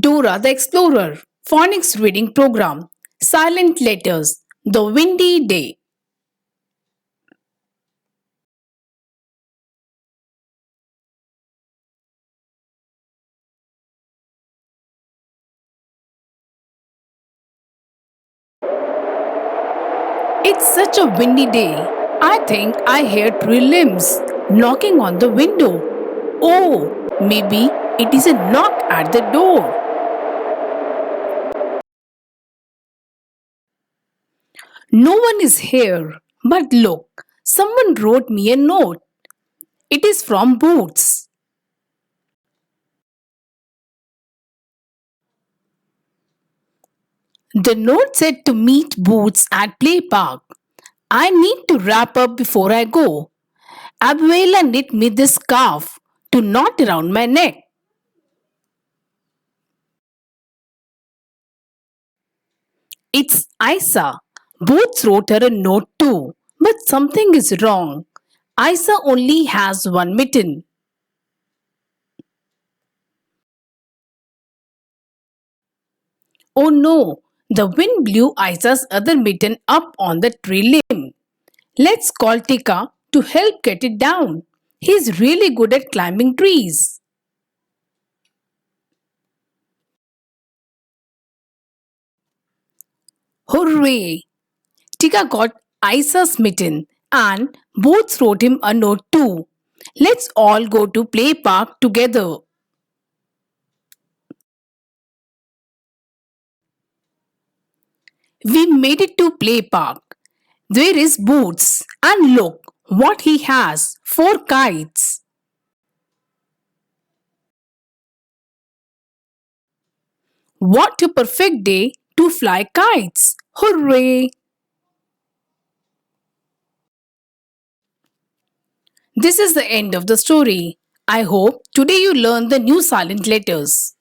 Dora the Explorer, phonics reading program, silent letters, the windy day. It's such a windy day. I think I hear tree limbs knocking on the window. Oh, maybe it is a knock at the door. No one is here. But look, someone wrote me a note. It is from Boots. The note said to meet Boots at Play Park. I need to wrap up before I go. Abuela knit me this scarf to knot around my neck. It's Isa. Boots wrote her a note too, but something is wrong. Isa only has one mitten. Oh no, the wind blew Isa's other mitten up on the tree limb. Let's call Tika to help get it down. He's really good at climbing trees. Hooray! Tika got Isa's mitten and Boots wrote him a note too. Let's all go to play park together. We made it to play park. There is Boots and look what he has, 4 kites. What a perfect day to fly kites. Hooray! This is the end of the story. I hope today you learned the new silent letters.